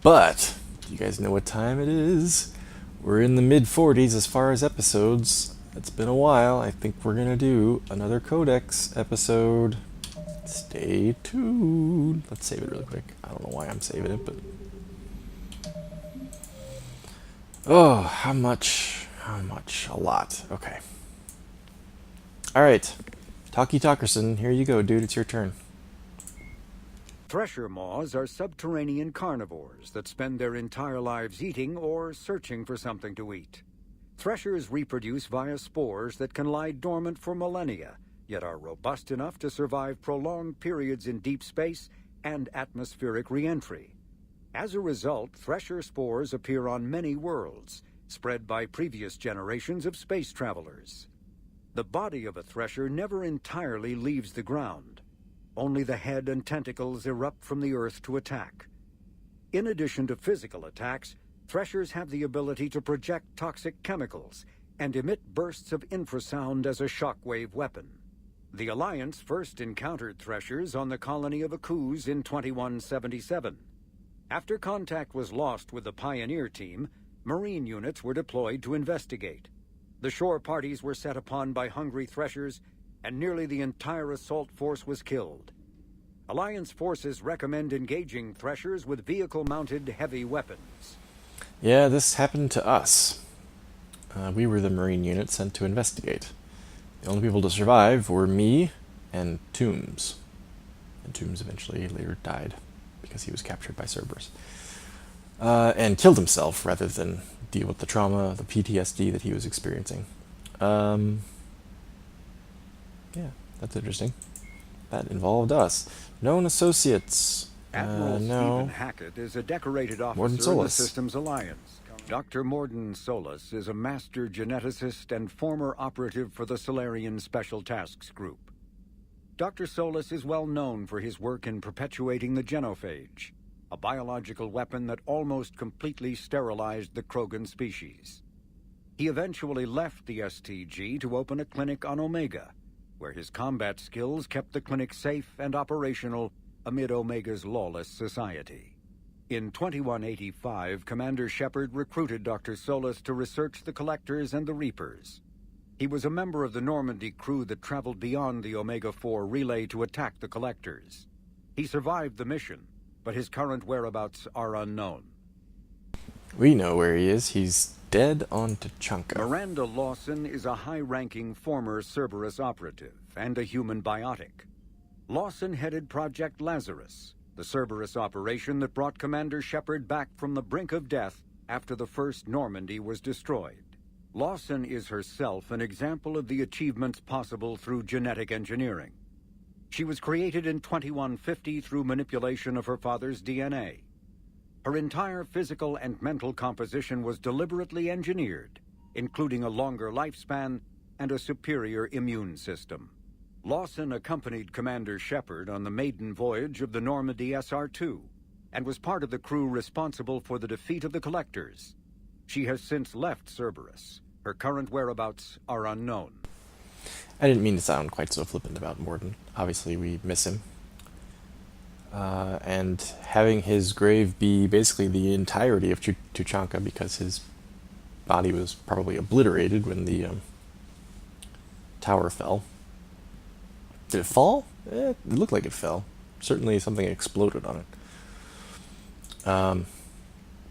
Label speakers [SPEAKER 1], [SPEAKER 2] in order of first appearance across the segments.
[SPEAKER 1] But you guys know what time it is. We're in the mid-40s as far as episodes. It's been a while. I think we're going to do another Codex episode. Stay tuned. Let's save it really quick. I don't know why I'm saving it, but... Oh, how much? How much? A lot. Okay. Alright. Talkie Talkerson, here you go, dude. It's your turn.
[SPEAKER 2] Thresher moths are subterranean carnivores that spend their entire lives eating or searching for something to eat. Threshers reproduce via spores that can lie dormant for millennia, yet are robust enough to survive prolonged periods in deep space and atmospheric re-entry. As a result, thresher spores appear on many worlds, spread by previous generations of space travelers. The body of a thresher never entirely leaves the ground. Only the head and tentacles erupt from the earth to attack. In addition to physical attacks, threshers have the ability to project toxic chemicals and emit bursts of infrasound as a shockwave weapon. The Alliance first encountered threshers on the colony of Akuz in 2177. After contact was lost with the Pioneer team, Marine units were deployed to investigate. The shore parties were set upon by hungry threshers, and nearly the entire assault force was killed. Alliance forces recommend engaging threshers with vehicle-mounted heavy weapons.
[SPEAKER 1] Yeah, this happened to us. We were the Marine unit sent to investigate. The only people to survive were me and Toombs. And Toombs eventually later died because he was captured by Cerberus. And killed himself rather than deal with the trauma, the PTSD that he was experiencing. Yeah, that's interesting. That involved us. Known associates.
[SPEAKER 2] Admiral
[SPEAKER 1] No.
[SPEAKER 2] Stephen Hackett is a decorated
[SPEAKER 1] Morden
[SPEAKER 2] officer in the
[SPEAKER 1] Soulless.
[SPEAKER 2] Systems Alliance. Dr. Morden Soulless is a master geneticist and former operative for the Silurian Special Tasks Group. Dr. Soulless is well known for his work in perpetuating the genophage, a biological weapon that almost completely sterilized the Krogan species. He eventually left the STG to open a clinic on Omega, where his combat skills kept the clinic safe and operational amid Omega's lawless society. In 2185, Commander Shepard recruited Dr. Soulless to research the Collectors and the Reapers. He was a member of the Normandy crew that traveled beyond the Omega-4 relay to attack the Collectors. He survived the mission, but his current whereabouts are unknown.
[SPEAKER 1] We know where he is. He's dead on Tachanka.
[SPEAKER 2] Miranda Lawson is a high-ranking former Cerberus operative and a human biotic. Lawson headed Project Lazarus, the Cerberus operation that brought Commander Shepard back from the brink of death after the first Normandy was destroyed. Lawson is herself an example of the achievements possible through genetic engineering. She was created in 2150 through manipulation of her father's DNA. Her entire physical and mental composition was deliberately engineered, including a longer lifespan and a superior immune system. Lawson accompanied Commander Shepard on the maiden voyage of the Normandy SR-2 and was part of the crew responsible for the defeat of the Collectors. She has since left Cerberus. Her current whereabouts are unknown.
[SPEAKER 1] I didn't mean to sound quite so flippant about Morden. Obviously, we miss him. And having his grave be basically the entirety of Tuchanka because his body was probably obliterated when the tower fell. Did it fall? It looked like it fell. Certainly something exploded on it.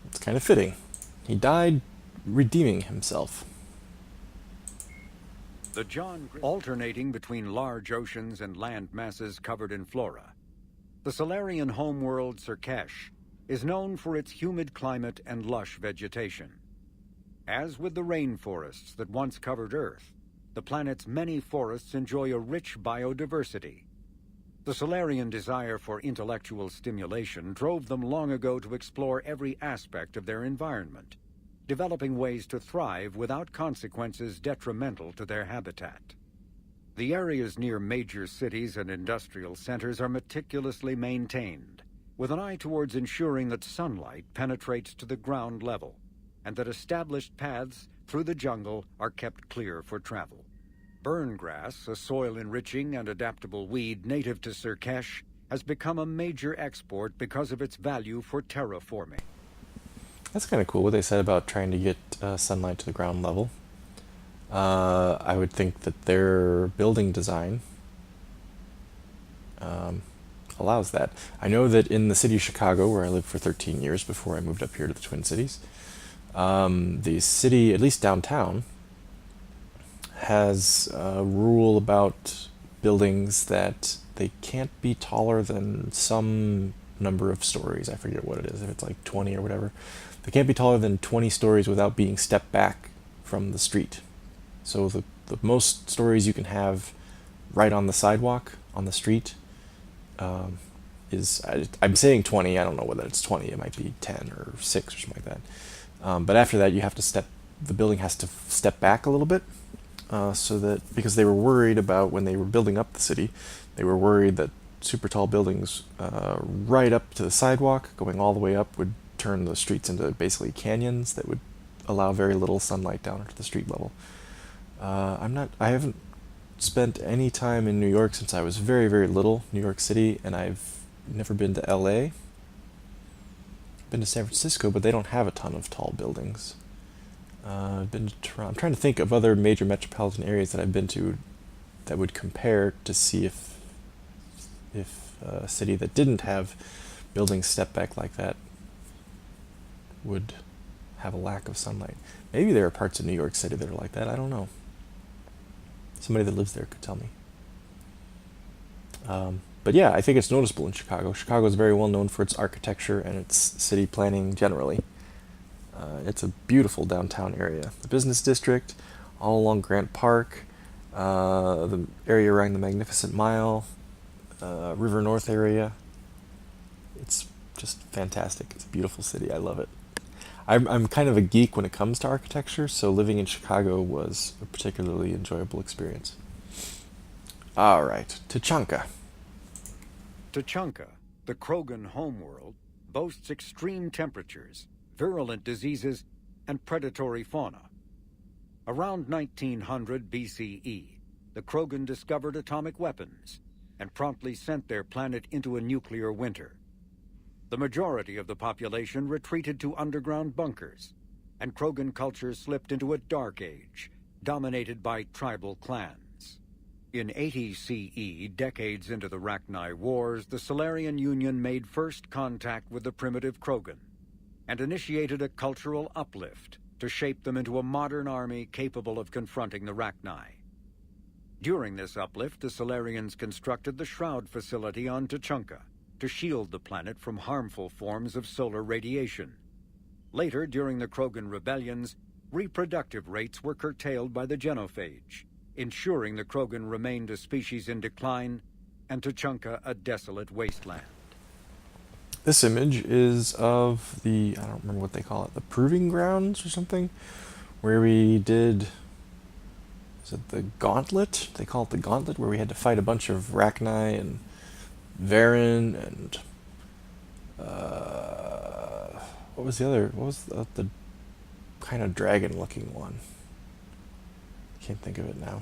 [SPEAKER 1] It's kind of fitting. He died redeeming himself.
[SPEAKER 2] The alternating between large oceans and land masses covered in flora. The Solarian homeworld Surkesh is known for its humid climate and lush vegetation. As with the rainforests that once covered Earth, the planet's many forests enjoy a rich biodiversity. The Solarian desire for intellectual stimulation drove them long ago to explore every aspect of their environment, developing ways to thrive without consequences detrimental to their habitat. The areas near major cities and industrial centers are meticulously maintained, with an eye towards ensuring that sunlight penetrates to the ground level, and that established paths through the jungle are kept clear for travel. Burngrass, a soil-enriching and adaptable weed native to Surkesh, has become a major export because of its value for terraforming.
[SPEAKER 1] That's kind of cool what they said about trying to get sunlight to the ground level. I would think that their building design allows that. I know that in the city of Chicago, where I lived for 13 years before I moved up here to the Twin Cities, the city, at least downtown, has a rule about buildings that they can't be taller than some number of stories. I forget what it is, if it's like 20 or whatever. They can't be taller than 20 stories without being stepped back from the street. So the most stories you can have right on the sidewalk, on the street, I'm saying 20, I don't know whether it's 20, it might be 10 or 6 or something like that. But after that, the building has to step back a little bit, so that, because they were worried about, when they were building up the city, they were worried that super tall buildings right up to the sidewalk, going all the way up, would turn the streets into basically canyons that would allow very little sunlight down to the street level. I haven't spent any time in New York since I was very, very little, New York City, and I've never been to LA. Been to San Francisco, but they don't have a ton of tall buildings. I've been to Toronto. I'm trying to think of other major metropolitan areas that I've been to that would compare, to see if a city that didn't have buildings step back like that would have a lack of sunlight. Maybe there are parts of New York City that are like that. I don't know. Somebody that lives there could tell me. But yeah, I think it's noticeable in Chicago. Chicago is very well known for its architecture and its city planning generally. It's a beautiful downtown area. The business district, all along Grant Park, the area around the Magnificent Mile, River North area. It's just fantastic. It's a beautiful city. I love it. I'm kind of a geek when it comes to architecture, so living in Chicago was a particularly enjoyable experience. All right, Tuchanka.
[SPEAKER 2] Tuchanka, the Krogan homeworld, boasts extreme temperatures, virulent diseases, and predatory fauna. Around 1900 BCE, the Krogan discovered atomic weapons and promptly sent their planet into a nuclear winter. The majority of the population retreated to underground bunkers, and Krogan culture slipped into a dark age, dominated by tribal clans. In 80 CE, decades into the Rachni Wars, the Silurian Union made first contact with the primitive Krogan and initiated a cultural uplift to shape them into a modern army capable of confronting the Rachni. During this uplift, the Silurians constructed the Shroud facility on Tuchanka to shield the planet from harmful forms of solar radiation. Later, during the Krogan rebellions, reproductive rates were curtailed by the genophage, ensuring the Krogan remained a species in decline and Tuchanka a desolate wasteland.
[SPEAKER 1] This image is of I don't remember what they call it, the Proving Grounds or something, where we did, is it the Gauntlet? They call it the Gauntlet, where we had to fight a bunch of Rachni and Varen and what was the kind of dragon looking one? Can't think of it now.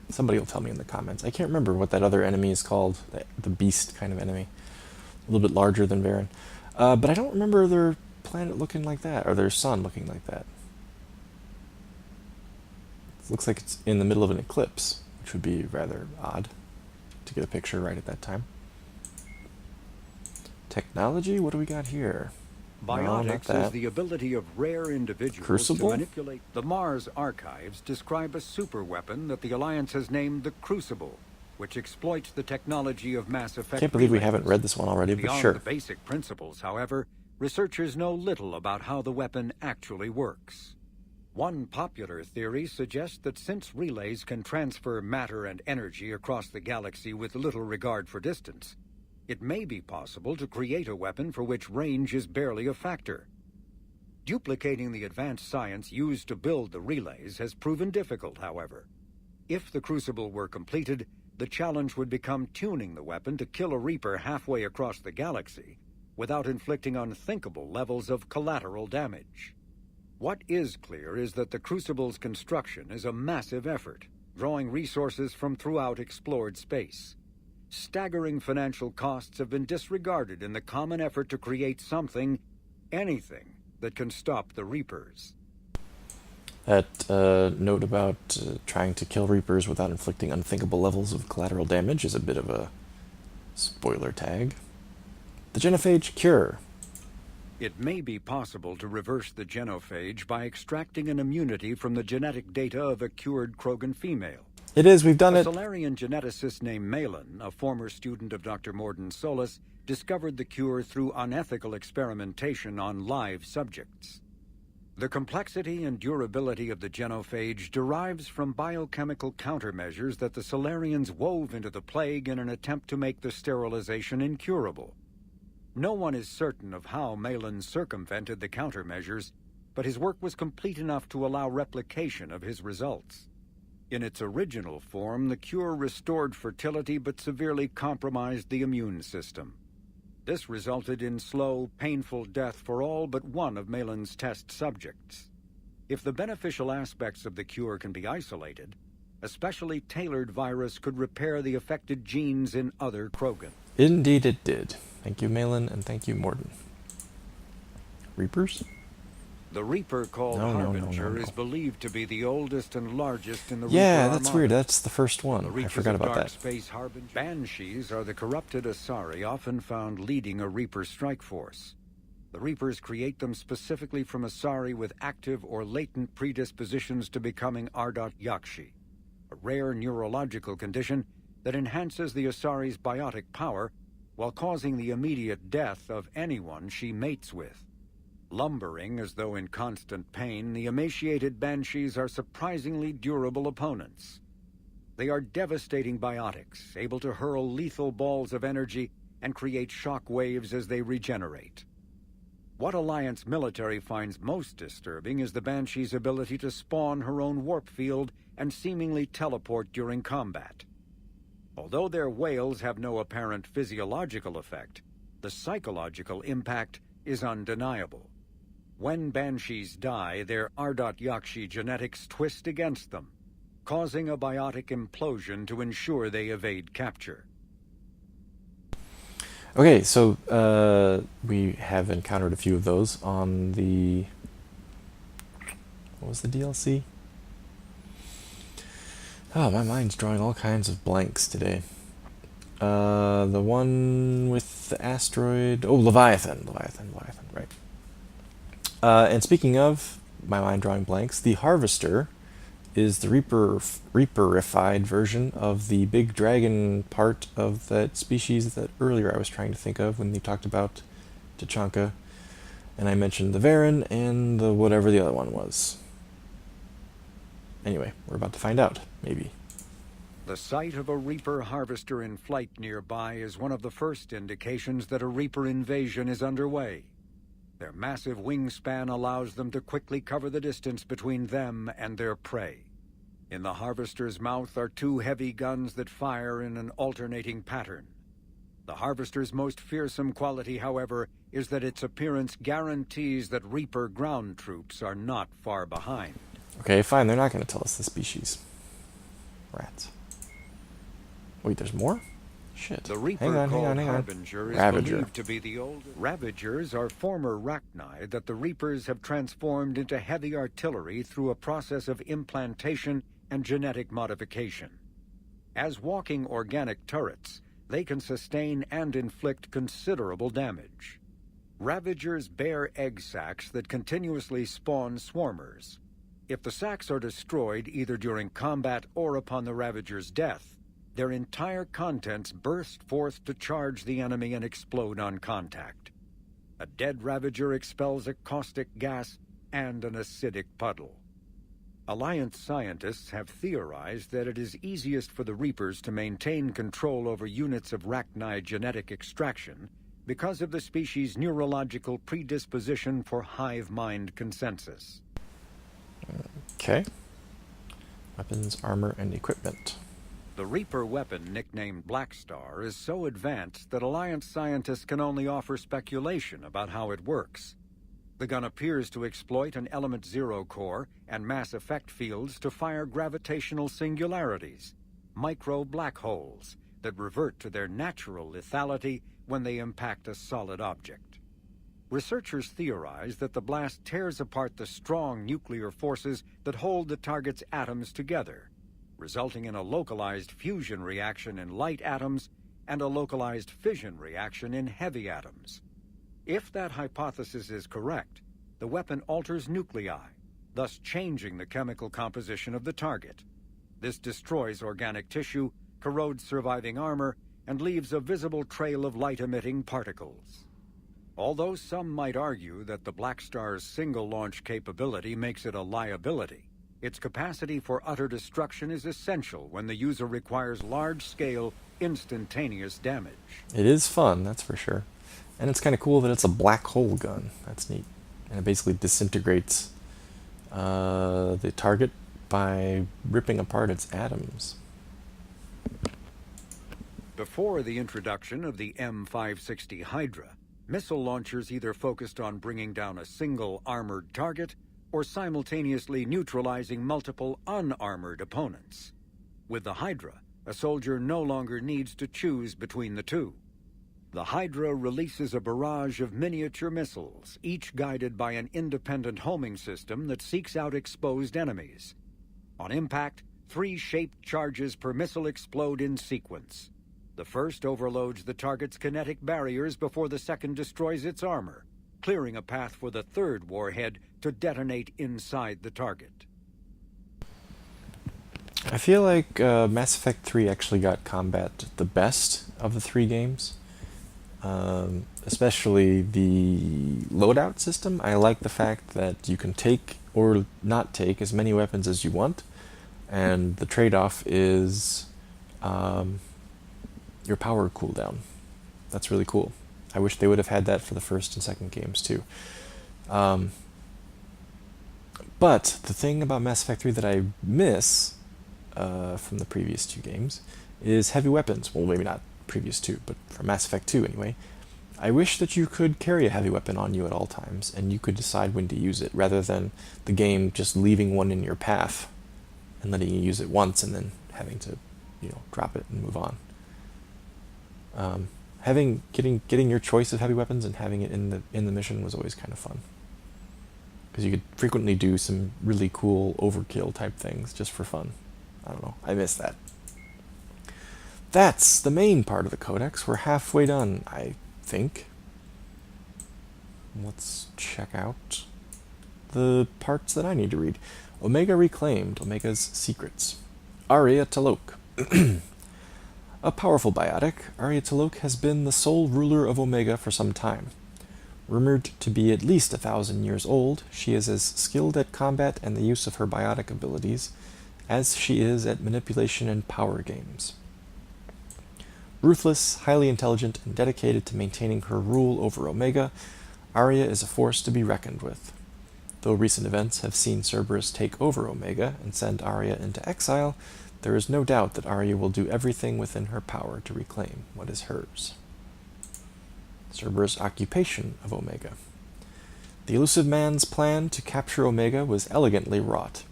[SPEAKER 1] Somebody will tell me in the comments. I can't remember what that other enemy is called, the beast kind of enemy, a little bit larger than Varen, but I don't remember their planet looking like that, or their sun looking like that. It looks like it's in the middle of an eclipse, which would be rather odd to get a picture right at that time. Technology, what do we got here?
[SPEAKER 2] Biotics is the ability of rare individuals
[SPEAKER 1] Crucible?
[SPEAKER 2] to manipulate. The Mars archives describe a superweapon that the Alliance has named the Crucible, which exploits the technology of mass effect.
[SPEAKER 1] Can't believe we
[SPEAKER 2] relays.
[SPEAKER 1] haven't read this one already, but
[SPEAKER 2] Beyond
[SPEAKER 1] sure.
[SPEAKER 2] the basic principles, however, researchers know little about how the weapon actually works. One popular theory suggests that since relays can transfer matter and energy across the galaxy with little regard for distance, it may be possible to create a weapon for which range is barely a factor. Duplicating the advanced science used to build the relays has proven difficult, however. If the Crucible were completed, the challenge would become tuning the weapon to kill a Reaper halfway across the galaxy without inflicting unthinkable levels of collateral damage. What is clear is that the Crucible's construction is a massive effort, drawing resources from throughout explored space. Staggering financial costs have been disregarded in the common effort to create something, anything, that can stop the Reapers.
[SPEAKER 1] That note about trying to kill Reapers without inflicting unthinkable levels of collateral damage is a bit of a spoiler tag. The genophage cure.
[SPEAKER 2] It may be possible to reverse the genophage by extracting an immunity from the genetic data of a cured Krogan female.
[SPEAKER 1] It is, we've done
[SPEAKER 2] A
[SPEAKER 1] it.
[SPEAKER 2] Solarian geneticist named Malin, a former student of Dr. Morden Soulless, discovered the cure through unethical experimentation on live subjects. The complexity and durability of the genophage derives from biochemical countermeasures that the Solarians wove into the plague in an attempt to make the sterilization incurable. No one is certain of how Malin circumvented the countermeasures, but his work was complete enough to allow replication of his results. In its original form, the cure restored fertility but severely compromised the immune system. This resulted in slow, painful death for all but one of Malin's test subjects. If the beneficial aspects of the cure can be isolated, a specially tailored virus could repair the affected genes in other Krogan.
[SPEAKER 1] Indeed it did. Thank you, Malin, and thank you, Morden. Reapers?
[SPEAKER 2] The Reaper called
[SPEAKER 1] No.
[SPEAKER 2] Harbinger is believed to be the oldest and largest in the
[SPEAKER 1] Yeah,
[SPEAKER 2] Reaper
[SPEAKER 1] that's
[SPEAKER 2] armada.
[SPEAKER 1] weird. That's the first
[SPEAKER 2] The
[SPEAKER 1] one. I
[SPEAKER 2] reaches
[SPEAKER 1] forgot
[SPEAKER 2] of
[SPEAKER 1] about
[SPEAKER 2] dark
[SPEAKER 1] that.
[SPEAKER 2] Space Harbinger. Banshees are the corrupted Asari often found leading a Reaper strike force. The Reapers create them specifically from Asari with active or latent predispositions to becoming Ardot Yakshi, a rare neurological condition that enhances the Asari's biotic power while causing the immediate death of anyone she mates with. Lumbering as though in constant pain, the emaciated Banshees are surprisingly durable opponents. They are devastating biotics, able to hurl lethal balls of energy and create shock waves as they regenerate. What Alliance military finds most disturbing is the Banshee's ability to spawn her own warp field and seemingly teleport during combat. Although their wails have no apparent physiological effect, the psychological impact is undeniable. When Banshees die, their Ardot Yakshi genetics twist against them, causing a biotic implosion to ensure they evade capture.
[SPEAKER 1] Okay, so we have encountered a few of those on the... What was the DLC? Oh, my mind's drawing all kinds of blanks today. The one with the asteroid... Oh, Leviathan, right. And speaking of my mind drawing blanks, the Harvester is the Reaperified version of the big dragon part of that species that earlier I was trying to think of when they talked about Tachanka. And I mentioned the Varen and the whatever the other one was. Anyway, we're about to find out, maybe.
[SPEAKER 2] The sight of a Reaper harvester in flight nearby is one of the first indications that a Reaper invasion is underway. Their massive wingspan allows them to quickly cover the distance between them and their prey. In the harvester's mouth are two heavy guns that fire in an alternating pattern. The harvester's most fearsome quality, however, is that its appearance guarantees that Reaper ground troops are not far behind.
[SPEAKER 1] Okay, fine, they're not going to tell us the species. Rats. Wait, there's more? Shit.
[SPEAKER 2] The Reaper
[SPEAKER 1] Hang on.
[SPEAKER 2] Harbinger is
[SPEAKER 1] Ravager.
[SPEAKER 2] believed to be the oldest. Ravagers are former Rachni that the Reapers have transformed into heavy artillery through a process of implantation and genetic modification. As walking organic turrets, they can sustain and inflict considerable damage. Ravagers bear egg sacs that continuously spawn swarmers. If the sacs are destroyed either during combat or upon the Ravager's death, their entire contents burst forth to charge the enemy and explode on contact. A dead Ravager expels a caustic gas and an acidic puddle. Alliance scientists have theorized that it is easiest for the Reapers to maintain control over units of Rachni genetic extraction because of the species' neurological predisposition for hive mind consensus.
[SPEAKER 1] Okay. Weapons, armor, and equipment.
[SPEAKER 2] The Reaper weapon, nicknamed Blackstar, is so advanced that Alliance scientists can only offer speculation about how it works. The gun appears to exploit an Element Zero core and mass effect fields to fire gravitational singularities, micro black holes, that revert to their natural lethality when they impact a solid object. Researchers theorize that the blast tears apart the strong nuclear forces that hold the target's atoms together, resulting in a localized fusion reaction in light atoms and a localized fission reaction in heavy atoms. If that hypothesis is correct, the weapon alters nuclei, thus changing the chemical composition of the target. This destroys organic tissue, corrodes surviving armor, and leaves a visible trail of light-emitting particles. Although some might argue that the Blackstar's single-launch capability makes it a liability, its capacity for utter destruction is essential when the user requires large-scale, instantaneous damage.
[SPEAKER 1] It is fun, that's for sure. And it's kind of cool that it's a black hole gun. That's neat. And it basically disintegrates the target by ripping apart its atoms.
[SPEAKER 2] Before the introduction of the M560 Hydra, missile launchers either focused on bringing down a single armored target or simultaneously neutralizing multiple unarmored opponents. With the Hydra, a soldier no longer needs to choose between the two. The Hydra releases a barrage of miniature missiles, each guided by an independent homing system that seeks out exposed enemies. On impact, 3 shaped charges per missile explode in sequence. The first overloads the target's kinetic barriers before the second destroys its armor, clearing a path for the third warhead to detonate inside the target.
[SPEAKER 1] I feel like Mass Effect 3 actually got combat the best of the 3 games. Especially the loadout system. I like the fact that you can take or not take as many weapons as you want, and the trade-off is your power cooldown. That's really cool. I wish they would have had that for the first and second games too. But the thing about Mass Effect 3 that I miss from the previous 2 games is heavy weapons. Well, maybe not previous 2, but from Mass Effect 2 anyway. I wish that you could carry a heavy weapon on you at all times, and you could decide when to use it, rather than the game just leaving one in your path and letting you use it once and then having to, drop it and move on. Getting your choice of heavy weapons and having it in the mission was always kind of fun, because you could frequently do some really cool overkill type things just for fun. I don't know. I miss that. That's the main part of the codex. We're halfway done, I think. Let's check out the parts that I need to read. Omega Reclaimed, Omega's Secrets. Arya T'Loak. A powerful biotic, Arya T'Loak has been the sole ruler of Omega for some time. Rumored to be at least 1,000 years old, she is as skilled at combat and the use of her biotic abilities as she is at manipulation and power games. Ruthless, highly intelligent, and dedicated to maintaining her rule over Omega, Arya is a force to be reckoned with. Though recent events have seen Cerberus take over Omega and send Arya into exile, there is no doubt that Arya will do everything within her power to reclaim what is hers. Cerberus' occupation of Omega. The elusive man's plan to capture Omega was elegantly wrought.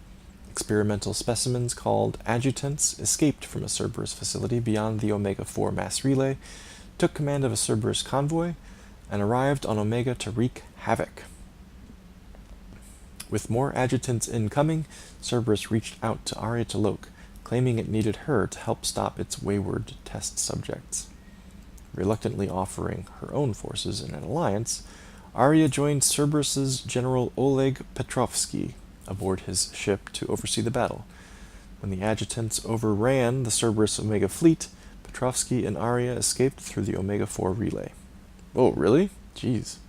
[SPEAKER 1] Experimental specimens called adjutants escaped from a Cerberus facility beyond the Omega-4 mass relay, took command of a Cerberus convoy, and arrived on Omega to wreak havoc. With more adjutants incoming, Cerberus reached out to Arya T'Loak, claiming it needed her to help stop its wayward test subjects. Reluctantly offering her own forces in an alliance, Arya joined Cerberus's General Oleg Petrovsky aboard his ship to oversee the battle. When the adjutants overran the Cerberus Omega fleet, Petrovsky and Arya escaped through the Omega-4 relay. Oh, really? Jeez.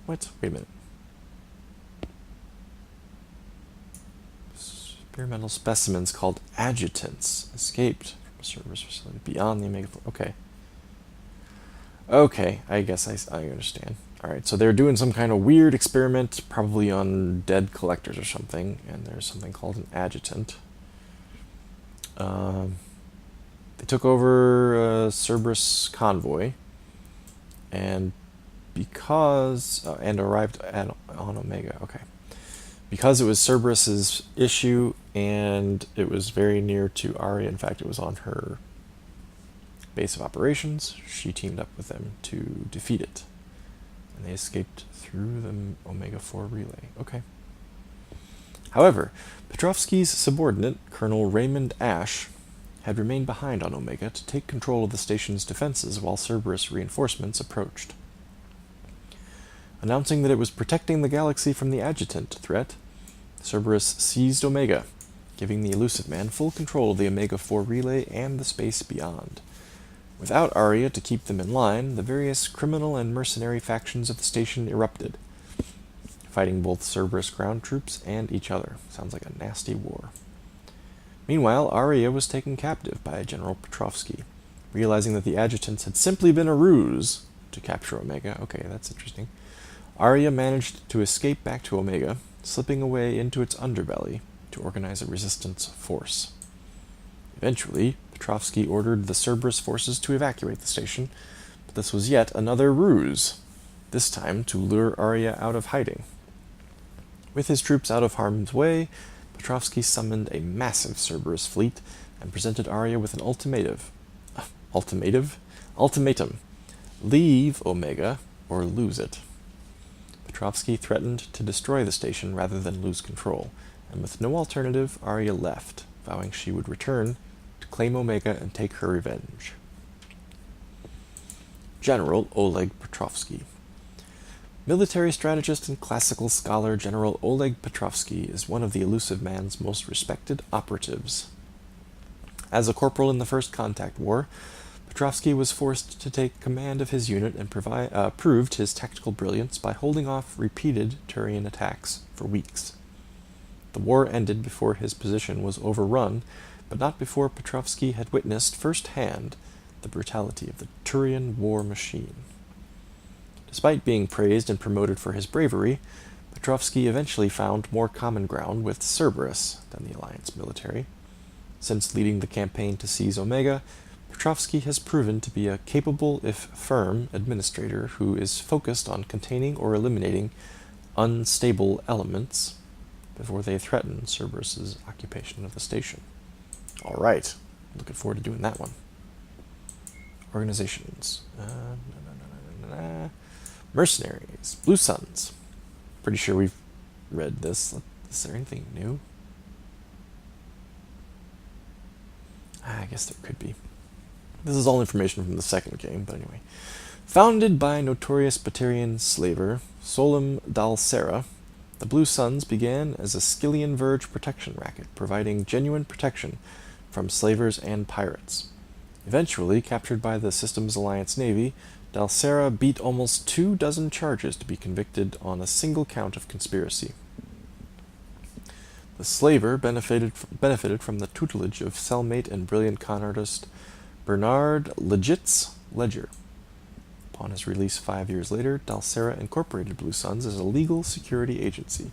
[SPEAKER 1] What? Wait a minute. Experimental specimens called adjutants escaped from a Cerberus facility beyond the Omega-4. Okay. Okay, I guess I understand. Alright, so they're doing some kind of weird experiment, probably on dead collectors or something, and there's something called an adjutant. They took over a Cerberus convoy, and and arrived on Omega. Okay. Because it was Cerberus's issue, and it was very near to Arya. In fact, it was on her base of operations. She teamed up with them to defeat it, and they escaped through the Omega-4 relay. Okay. However, Petrovsky's subordinate, Colonel Raymond Ash, had remained behind on Omega to take control of the station's defenses while Cerberus reinforcements approached. Announcing that it was protecting the galaxy from the adjutant threat, Cerberus seized Omega, giving the elusive man full control of the Omega-4 relay and the space beyond. Without Arya to keep them in line, the various criminal and mercenary factions of the station erupted, fighting both Cerberus ground troops and each other. Sounds like a nasty war. Meanwhile, Arya was taken captive by General Petrovsky, realizing that the adjutants had simply been a ruse to capture Omega. Okay, that's interesting. Arya managed to escape back to Omega, slipping away into its underbelly to organize a resistance force. Eventually, Petrovsky ordered the Cerberus forces to evacuate the station, but this was yet another ruse, this time to lure Arya out of hiding. With his troops out of harm's way, Petrovsky summoned a massive Cerberus fleet and presented Arya with an ultimatum. Leave Omega or lose it. Petrovsky threatened to destroy the station rather than lose control, and with no alternative, Arya left, vowing she would return to claim Omega and take her revenge. General Oleg Petrovsky. Military strategist and classical scholar General Oleg Petrovsky is one of the elusive man's most respected operatives. As a corporal in the First Contact War, Petrovsky was forced to take command of his unit and proved his tactical brilliance by holding off repeated Turian attacks for weeks. The war ended before his position was overrun, but not before Petrovsky had witnessed firsthand the brutality of the Turian war machine. Despite being praised and promoted for his bravery, Petrovsky eventually found more common ground with Cerberus than the Alliance military. Since leading the campaign to seize Omega, Petrovsky has proven to be a capable, if firm, administrator who is focused on containing or eliminating unstable elements before they threaten Cerberus's occupation of the station. All right, looking forward to doing that one. Organizations. Mercenaries. Blue Suns. Pretty sure we've read this. Is there anything new? I guess there could be. This is all information from the second game, but anyway. Founded by notorious Batarian slaver Solem Dalsera, the Blue Suns began as a Skillian Verge protection racket, providing genuine protection from slavers and pirates. Eventually, captured by the Systems Alliance Navy, Dalsera beat almost 24 charges to be convicted on a single count of conspiracy. The slaver benefited from the tutelage of cellmate and brilliant con artist Bernard Legitz Ledger. Upon his release 5 years later, Dalsera incorporated Blue Suns as a legal security agency.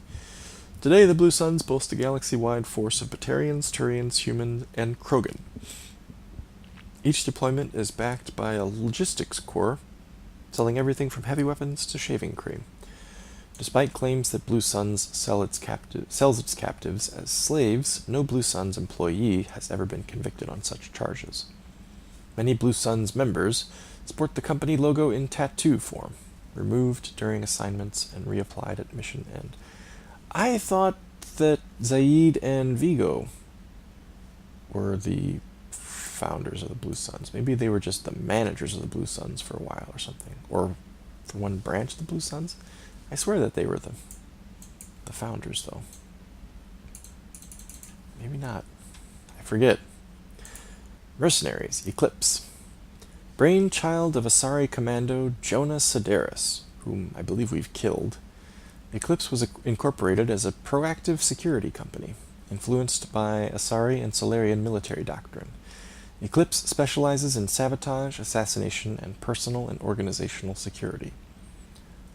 [SPEAKER 1] Today, the Blue Suns boast a galaxy-wide force of Batarians, Turians, humans, and Krogan. Each deployment is backed by a logistics corps, selling everything from heavy weapons to shaving cream. Despite claims that Blue Suns sells its captives as slaves, no Blue Suns employee has ever been convicted on such charges. Many Blue Suns members sport the company logo in tattoo form, removed during assignments and reapplied at mission end. I thought that Zaid and Vigo were the founders of the Blue Suns. Maybe they were just the managers of the Blue Suns for a while or something. Or for one branch of the Blue Suns. I swear that they were the founders, though. Maybe not. I forget. Mercenaries, Eclipse. Brainchild of Asari Commando Jonah Sedaris, whom I believe we've killed, Eclipse was incorporated as a proactive security company, influenced by Asari and Silurian military doctrine. Eclipse specializes in sabotage, assassination, and personal and organizational security.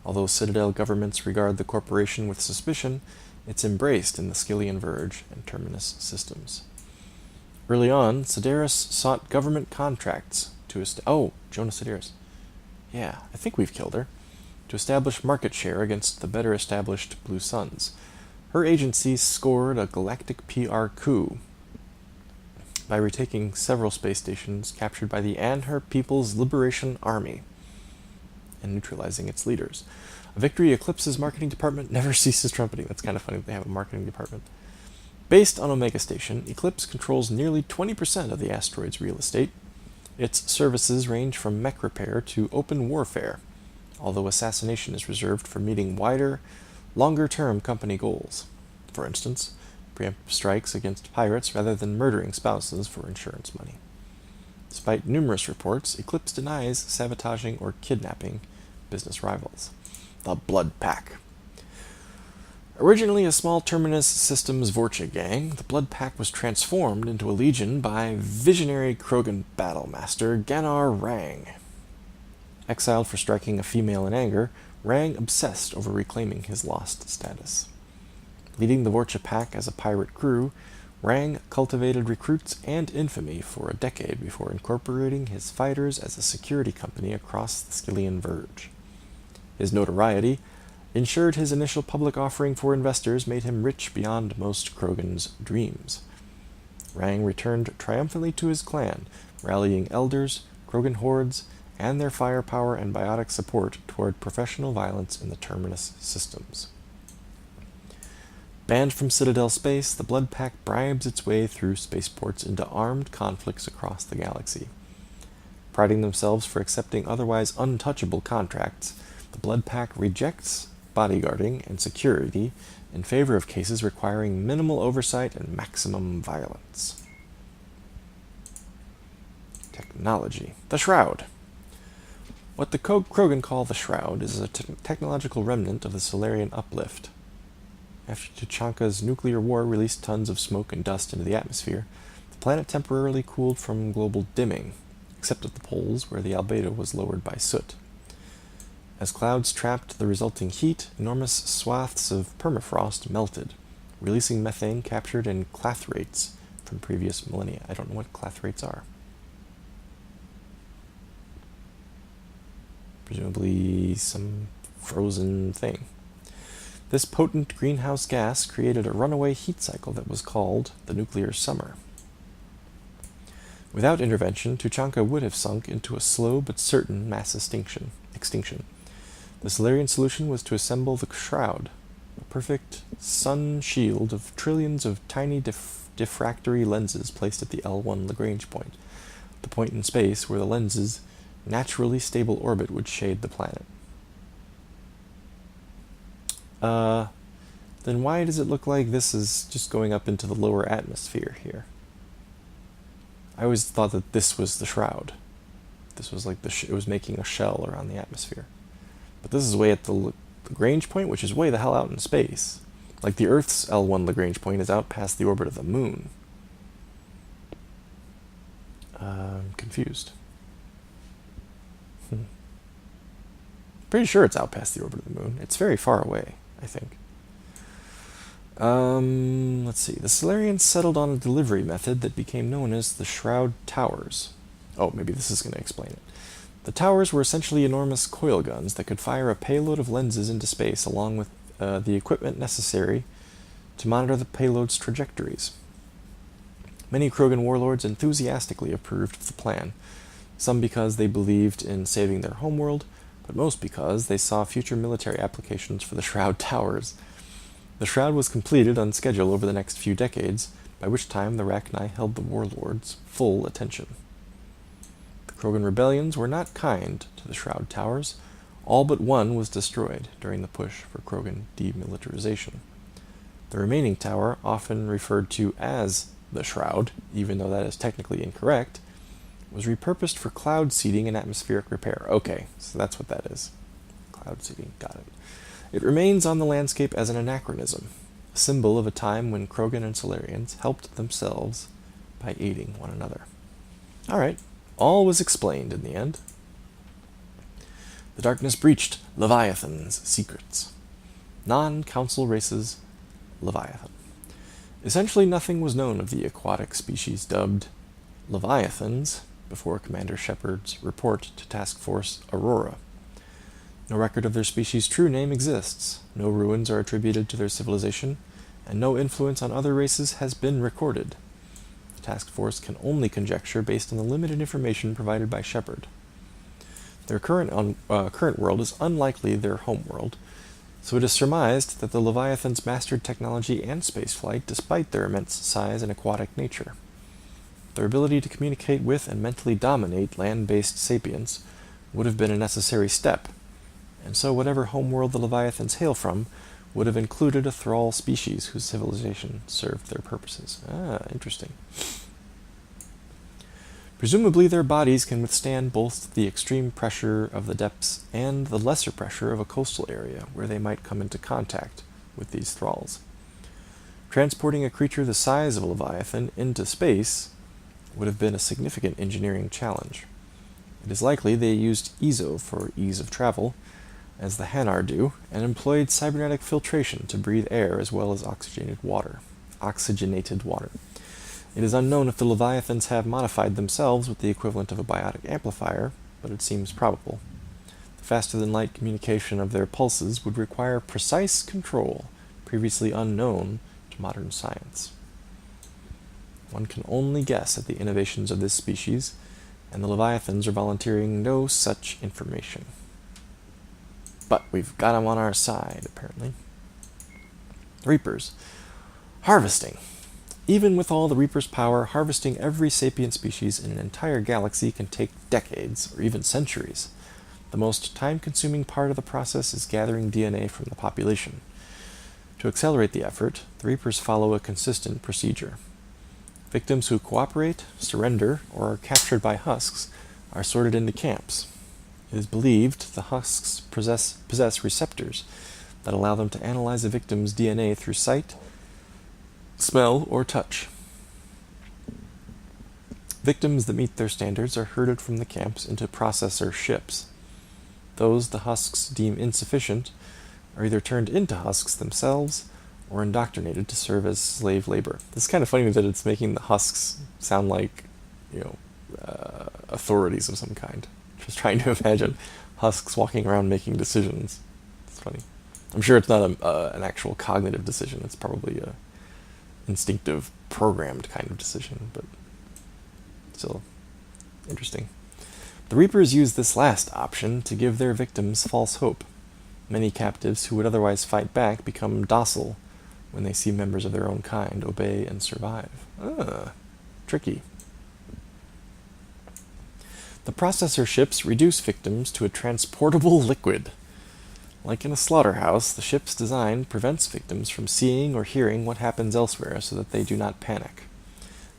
[SPEAKER 1] Although Citadel governments regard the corporation with suspicion, it's embraced in the Skillian Verge and Terminus systems. Early on, Sedaris sought government contracts to Jonah Sedaris. Yeah, I think we've killed her. To establish market share against the better established Blue Suns. her agency scored a galactic PR coup by retaking several space stations captured by the Anher People's Liberation Army and neutralizing its leaders. A victory Eclipse's marketing department never ceases trumpeting. That's kind of funny that they have a marketing department. Based on Omega Station, Eclipse controls nearly 20% of the asteroid's real estate. Its services range from mech repair to open warfare, although assassination is reserved for meeting wider, longer-term company goals. For instance, preemptive strikes against pirates rather than murdering spouses for insurance money. Despite numerous reports, Eclipse denies sabotaging or kidnapping business rivals. The Blood Pack. Originally a small Terminus Systems Vorcha gang, the Blood Pack was transformed into a legion by visionary Krogan battlemaster Ganar Rang. Exiled for striking a female in anger, Rang obsessed over reclaiming his lost status. Leading the Vorcha Pack as a pirate crew, Rang cultivated recruits and infamy for a decade before incorporating his fighters as a security company across the Skyllian Verge. His notoriety ensured his initial public offering for investors made him rich beyond most Krogan's dreams. Rang returned triumphantly to his clan, rallying elders, Krogan hordes, and their firepower and biotic support toward professional violence in the Terminus systems. Banned from Citadel space, the Blood Pack bribes its way through spaceports into armed conflicts across the galaxy. Priding themselves for accepting otherwise untouchable contracts, the Blood Pack rejects bodyguarding and security in favor of cases requiring minimal oversight and maximum violence. Technology. The Shroud. What the Krogan call the Shroud is a technological remnant of the Silurian uplift. After Tuchanka's nuclear war released tons of smoke and dust into the atmosphere, the planet temporarily cooled from global dimming, except at the poles where the albedo was lowered by soot. As clouds trapped the resulting heat, enormous swaths of permafrost melted, releasing methane captured in clathrates from previous millennia. I don't know what clathrates are. Presumably some frozen thing. This potent greenhouse gas created a runaway heat cycle that was called the nuclear summer. Without intervention, Tuchanka would have sunk into a slow but certain mass extinction. The Silurian solution was to assemble the Shroud, a perfect sun shield of trillions of tiny diffractory lenses placed at the L1 Lagrange point, the point in space where the lens's naturally stable orbit would shade the planet. Then why does it look like this is just going up into the lower atmosphere here? I always thought that this was the Shroud. This was like it was making a shell around the atmosphere. But this is way at the Lagrange point, which is way the hell out in space. Like the Earth's L1 Lagrange point is out past the orbit of the Moon. I'm confused. Pretty sure it's out past the orbit of the Moon. It's very far away, I think. Let's see. The Silurians settled on a delivery method that became known as the Shroud Towers. Oh, maybe this is going to explain it. The towers were essentially enormous coil guns that could fire a payload of lenses into space along with the equipment necessary to monitor the payload's trajectories. Many Krogan warlords enthusiastically approved of the plan, some because they believed in saving their homeworld, but most because they saw future military applications for the Shroud Towers. The Shroud was completed on schedule over the next few decades, by which time the Rachni held the warlords' full attention. The Krogan rebellions were not kind to the Shroud Towers. All but one was destroyed during the push for Krogan demilitarization. The remaining tower, often referred to as the Shroud, even though that is technically incorrect, was repurposed for cloud seeding and atmospheric repair. Okay, so that's what that is. Cloud seeding, got it. It remains on the landscape as an anachronism, a symbol of a time when Krogan and Silurians helped themselves by aiding one another. Alright, all was explained in the end. The darkness breached Leviathan's secrets. Non-council races Leviathan. Essentially nothing was known of the aquatic species dubbed Leviathans before Commander Shepard's report to Task Force Aurora. No record of their species' true name exists. No ruins are attributed to their civilization, and no influence on other races has been recorded. The task force can only conjecture based on the limited information provided by Shepard. Their current world is unlikely their home world, so it is surmised that the Leviathans mastered technology and spaceflight despite their immense size and aquatic nature. Their ability to communicate with and mentally dominate land-based sapients would have been a necessary step, and so whatever homeworld the Leviathans hail from would have included a thrall species whose civilization served their purposes. Ah, interesting. Presumably their bodies can withstand both the extreme pressure of the depths and the lesser pressure of a coastal area where they might come into contact with these thralls. Transporting a creature the size of a Leviathan into space would have been a significant engineering challenge. It is likely they used EZO for ease of travel, as the Hanar do, and employed cybernetic filtration to breathe air as well as oxygenated water. It is unknown if the Leviathans have modified themselves with the equivalent of a biotic amplifier, but it seems probable. The faster-than-light communication of their pulses would require precise control, previously unknown to modern science. One can only guess at the innovations of this species, and the Leviathans are volunteering no such information. But we've got them on our side, apparently. Reapers. Harvesting. Even with all the Reaper's power, harvesting every sapient species in an entire galaxy can take decades, or even centuries. The most time-consuming part of the process is gathering DNA from the population. To accelerate the effort, the Reapers follow a consistent procedure. Victims who cooperate, surrender, or are captured by husks are sorted into camps. It is believed the husks possess receptors that allow them to analyze a victim's DNA through sight, smell, or touch. Victims that meet their standards are herded from the camps into processor ships. Those the husks deem insufficient are either turned into husks themselves or indoctrinated to serve as slave labor. It's kind of funny that it's making the husks sound like, authorities of some kind. Just trying to imagine husks walking around making decisions. It's funny. I'm sure it's not an actual cognitive decision. It's probably a instinctive, programmed kind of decision, but still interesting. The Reapers use this last option to give their victims false hope. Many captives who would otherwise fight back become docile when they see members of their own kind obey and survive. Tricky. The processor ships reduce victims to a transportable liquid. Like in a slaughterhouse, the ship's design prevents victims from seeing or hearing what happens elsewhere so that they do not panic.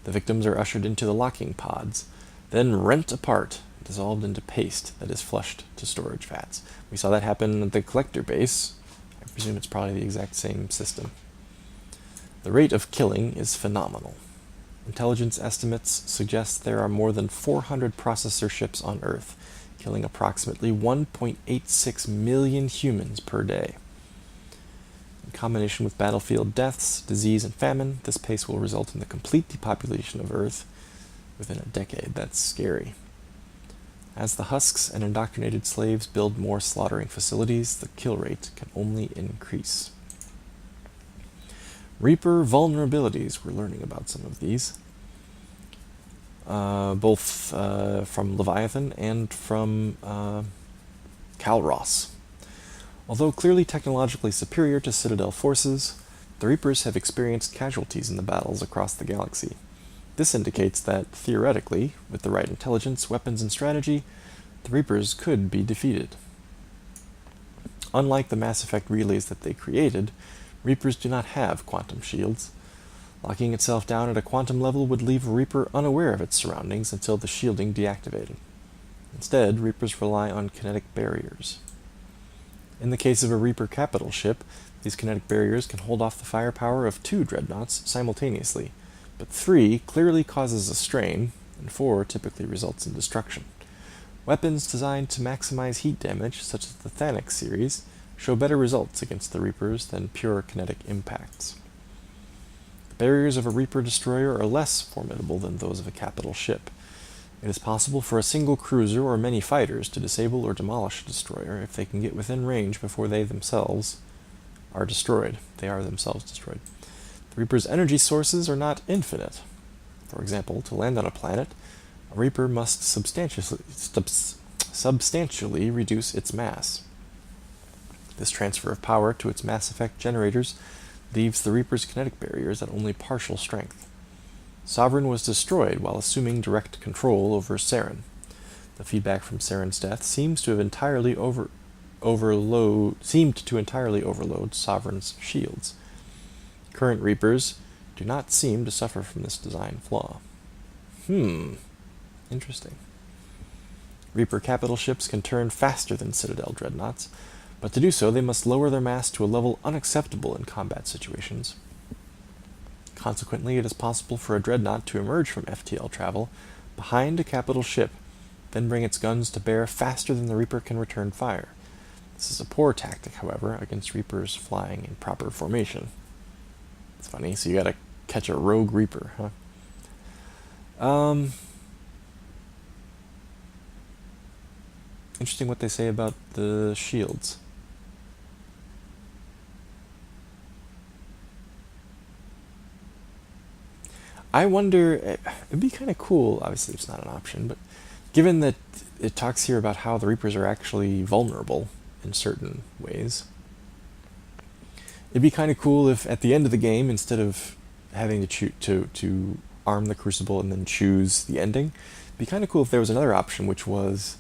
[SPEAKER 1] The victims are ushered into the locking pods, then rent apart, dissolved into paste that is flushed to storage vats. We saw that happen at the collector base. I presume it's probably the exact same system. The rate of killing is phenomenal. Intelligence estimates suggest there are more than 400 processor ships on Earth, killing approximately 1.86 million humans per day. In combination with battlefield deaths, disease, and famine, this pace will result in the complete depopulation of Earth within a decade. That's scary. As the husks and indoctrinated slaves build more slaughtering facilities, the kill rate can only increase. Reaper vulnerabilities. We're learning about some of these. Both from Leviathan and from Calros. Although clearly technologically superior to Citadel forces, the Reapers have experienced casualties in the battles across the galaxy. This indicates that, theoretically, with the right intelligence, weapons, and strategy, the Reapers could be defeated. Unlike the Mass Effect relays that they created, Reapers do not have quantum shields. Locking itself down at a quantum level would leave a Reaper unaware of its surroundings until the shielding deactivated. Instead, Reapers rely on kinetic barriers. In the case of a Reaper capital ship, these kinetic barriers can hold off the firepower of 2 dreadnoughts simultaneously, but 3 clearly causes a strain, and 4 typically results in destruction. Weapons designed to maximize heat damage, such as the Thanix series, show better results against the Reapers than pure kinetic impacts. The barriers of a Reaper destroyer are less formidable than those of a capital ship. It is possible for a single cruiser or many fighters to disable or demolish a destroyer if they can get within range before they themselves are destroyed. They are themselves destroyed. Reaper's energy sources are not infinite. For example, to land on a planet, a Reaper must substantially reduce its mass. This transfer of power to its Mass Effect generators leaves the Reaper's kinetic barriers at only partial strength. Sovereign was destroyed while assuming direct control over Saren. The feedback from Saren's death seems to entirely overload Sovereign's shields. Current Reapers do not seem to suffer from this design flaw. Interesting. Reaper capital ships can turn faster than Citadel dreadnoughts, but to do so they must lower their mass to a level unacceptable in combat situations. Consequently, it is possible for a dreadnought to emerge from FTL travel behind a capital ship, then bring its guns to bear faster than the Reaper can return fire. This is a poor tactic, however, against Reapers flying in proper formation. It's funny, so you gotta catch a rogue Reaper, huh? Interesting what they say about the shields. I wonder, it'd be kind of cool, obviously it's not an option, but given that it talks here about how the Reapers are actually vulnerable in certain ways, it'd be kind of cool if at the end of the game, instead of having to arm the Crucible and then choose the ending, it'd be kind of cool if there was another option, which was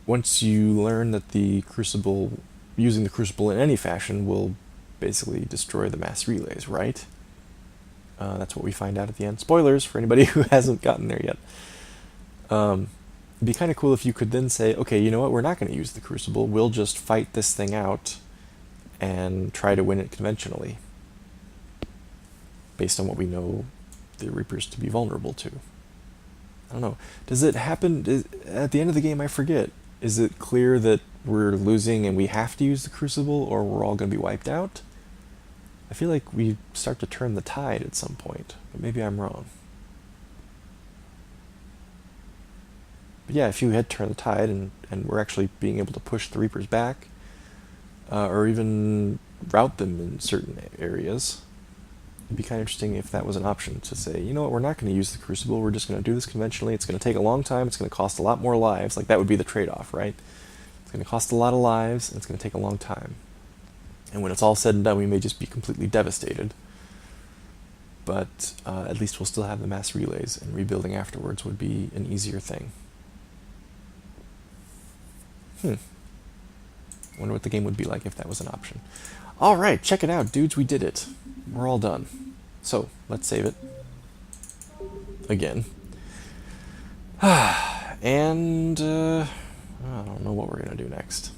[SPEAKER 1] once you learn that the Crucible, using the Crucible in any fashion will basically destroy the mass relays, right? That's what we find out at the end. Spoilers for anybody who hasn't gotten there yet. It'd be kind of cool if you could then say, okay, you know what, we're not going to use the Crucible, we'll just fight this thing out and try to win it conventionally, based on what we know the Reapers to be vulnerable to. I don't know. Does it happen at the end of the game? I forget. Is it clear that we're losing and we have to use the Crucible, or we're all going to be wiped out? I feel like we start to turn the tide at some point, but maybe I'm wrong. But yeah, if you had turned the tide and we're actually being able to push the Reapers back, or even rout them in certain areas, it'd be kind of interesting if that was an option to say, you know what, we're not going to use the Crucible, we're just going to do this conventionally, it's going to take a long time, it's going to cost a lot more lives, like that would be the trade-off, right? It's going to cost a lot of lives, and it's going to take a long time. And when it's all said and done, we may just be completely devastated. But at least we'll still have the mass relays, and rebuilding afterwards would be an easier thing. Wonder what the game would be like if that was an option. Alright, check it out, dudes, we did it. We're all done. So, let's save it. Again. And, I don't know what we're going to do next.